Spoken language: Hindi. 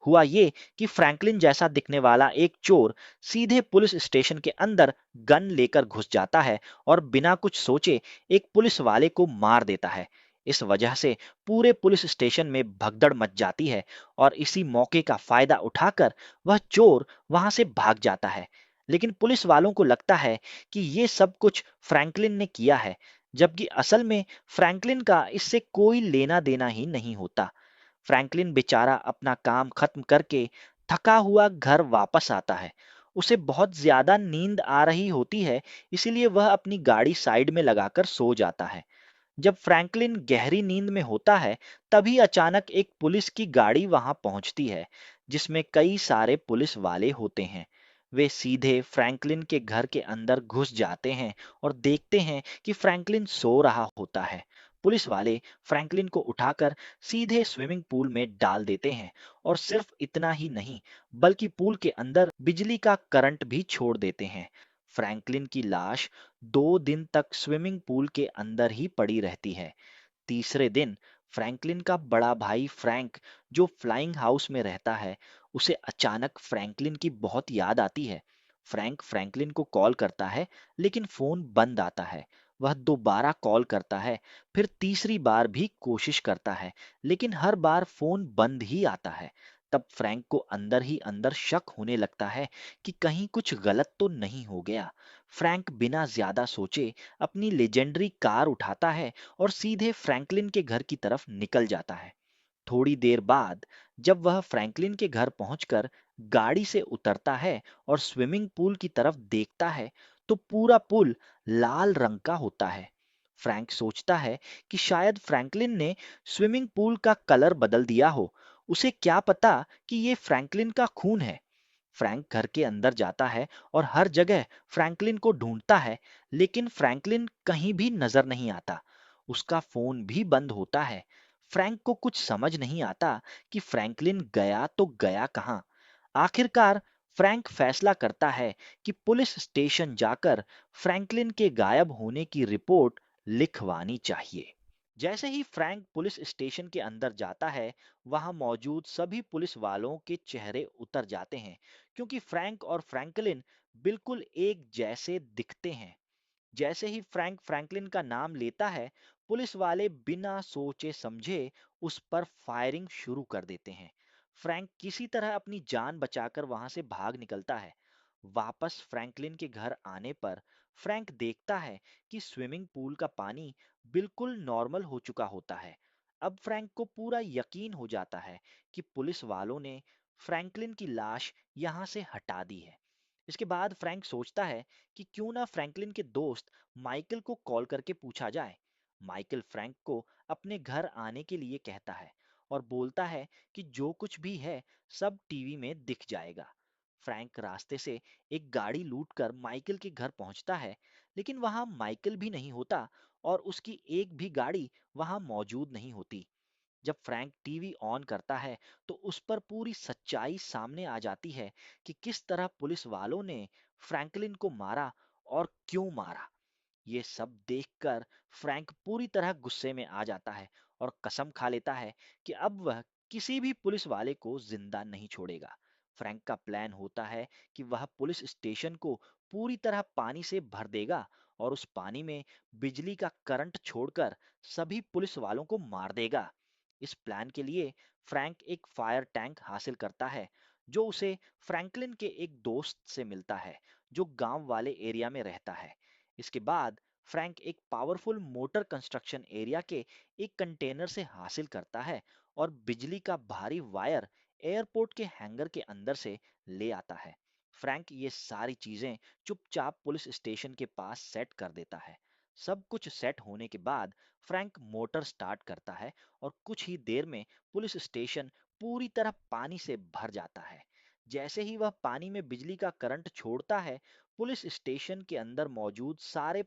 हुआ ये कि फ्रैंकलिन जैसा दिखने वाला एक चोर सीधे पुलिस स्टेशन के अंदर गन लेकर घुस जाता है और बिना कुछ सोचे एक पुलिस वाले को मार देता है। इस वजह से पूरे पुलिस स्टेशन में भगदड़ मच जाती है और इसी मौके का फायदा उठाकर वह चोर वहां से भाग जाता है। लेकिन पुलिस वालों को लगता है कि ये सब कुछ फ्रैंकलिन ने किया है, जबकि असल में फ्रैंकलिन का इससे कोई लेना देना ही नहीं होता। फ्रैंकलिन बेचारा अपना काम खत्म करके थका हुआ घर वापस आता है। उसे बहुत ज्यादा नींद आ रही होती है, इसीलिए वह अपनी गाड़ी साइड में लगाकर सो जाता है। जब फ्रैंकलिन गहरी नींद में होता है, तभी अचानक एक पुलिस की गाड़ी वहां पहुंचती है, जिसमें कई सारे पुलिस वाले होते हैं। वे सीधे फ्रैंकलिन के घर के अंदर घुस जाते हैं और देखते हैं कि फ्रैंकलिन सो रहा होता है। पुलिस वाले फ्रैंकलिन को उठाकर सीधे स्विमिंग पूल में डाल देते हैं और सिर्फ इतना ही नहीं, बल्कि पूल के अंदर बिजली का करंट भी छोड़ देते हैं। फ्रैंकलिन की लाश 2 दिन तक स्विमिंग पूल के अंदर ही पड़ी रहती है। तीसरे दिन फ्रैंकलिन का बड़ा भाई फ्रैंक, जो फ्लाइंग हाउस में रहता है, उसे अचानक फ्रैंकलिन की बहुत याद आती है। फ्रैंक फ्रैंकलिन को कॉल करता है, लेकिन फोन बंद आता है। वह दोबारा कॉल करता है, फिर तीसरी बार भी कोशिश करता है, लेकिन हर बार फोन बंद ही आता है। तब फ्रैंक को अंदर ही अंदर शक होने लगता है कि कहीं कुछ गलत तो नहीं हो गया। फ्रैंक बिना ज्यादा सोचे अपनी लेजेंडरी कार उठाता है और सीधे फ्रैंकलिन के घर की तरफ निकल जाता है। थोड़ी देर बाद जब वह फ्रैंकलिन के घर पहुंचकर गाड़ी से उतरता है और स्विमिंग पूल की तरफ देखता है, तो पूरा पूल लाल रंग का होता है। फ्रैंक सोचता है कि शायद फ्रैंकलिन ने स्विमिंग पूल का कलर बदल दिया हो। उसे क्या पता कि ये फ्रैंकलिन का खून है। फ्रैंक घर के अंदर जाता है और हर जगह फ्रैंकलिन को ढूंढता है, लेकिन फ्रैंकलिन कहीं भी नजर नहीं आता। उसका फोन भी बंद होता है। फ्रैंक को कुछ समझ नहीं आता कि फ्रैंकलिन गया तो गया कहाँ। आखिरकार फ्रैंक फैसला करता है कि पुलिस स्टेशन जाकर फ्रैंकलिन के गायब होने की रिपोर्ट लिखवानी चाहिए। जैसे ही फ्रैंक पुलिस स्टेशन के अंदर जाता है, वहां मौजूद सभी पुलिस वालों के चेहरे उतर जाते हैं, क्योंकि फ्रैंक और फ्रैंकलिन बिल्कुल एक जैसे दिखते हैं। जैसे ही फ्रैंक फ्रैंकलिन का नाम लेता है, पुलिस वाले बिना सोचे समझे उस पर फायरिंग शुरू कर देते हैं। फ्रैंक किसी तरह अपनी जान बचाकर वहां से भाग निकलता है। वापस फ्रैंकलिन के घर आने पर फ्रैंक देखता है कि स्विमिंग पूल का पानी बिल्कुल नॉर्मल हो चुका होता है। अब फ्रैंक को पूरा यकीन हो जाता है कि पुलिस वालों ने फ्रैंकलिन की लाश यहां से हटा दी है। इसके बाद फ्रैंक सोचता है कि क्यों ना फ्रैंकलिन के दोस्त माइकल को कॉल करके पूछा जाए। माइकल फ्रैंक को अपने घर आने के लिए कहता है और बोलता है कि जो कुछ भी है सब टीवी में दिख जाएगा। फ्रैंक रास्ते से एक गाड़ी लूटकर माइकल के घर पहुंचता है, लेकिन वहां माइकल भी नहीं होता और उसकी एक भी गाड़ी वहां मौजूद नहीं होती। जब फ्रैंक टीवी ऑन करता है, तो उस पर पूरी सच्चाई सामने आ जाती है कि किस तरह पुलिस वालों ने फ्रैंकलिन को मारा और क्यों मारा। ये सब देखकर फ्रैंक पूरी तरह गुस्से में आ जाता है और कसम खा लेता है कि अब वह किसी भी पुलिस वाले को जिंदा नहीं छोड़ेगा। फ्रैंक का प्लान होता है कि वह पुलिस स्टेशन को पूरी तरह पानी से भर देगा और उस पानी में बिजली का करंट छोड़कर सभी पुलिस वालों को मार देगा। इस प्लान के लिए फ्रैंक एक फायर टैंक हासिल करता है, जो उसे फ्रैंकलिन के एक दोस्त से मिलता है, जो गांव वाले एरिया में रहता है। इसके बाद फ्रैंक एक पावरफुल मोटर कंस्ट्रक्शन एरिया के एक कंटेनर से हासिल करता है और बिजली का भारी वायर एयरपोर्ट के हैंगर के अंदर से ले आता है। फ्रैंक ये सारी चीजें चुपचाप पुलिस स्टेशन के पास सेट कर देता है। सब कुछ सेट होने के बाद फ्रैंक मोटर स्टार्ट करता है और कुछ ही देर में पुलिस स्टेशन पूरी तरह पानी से भर जाता है। जैसे ही वह पानी में बिजली का करंट छोड़ता है, पुलिस स्टेशन के अंदर मौजूद सारे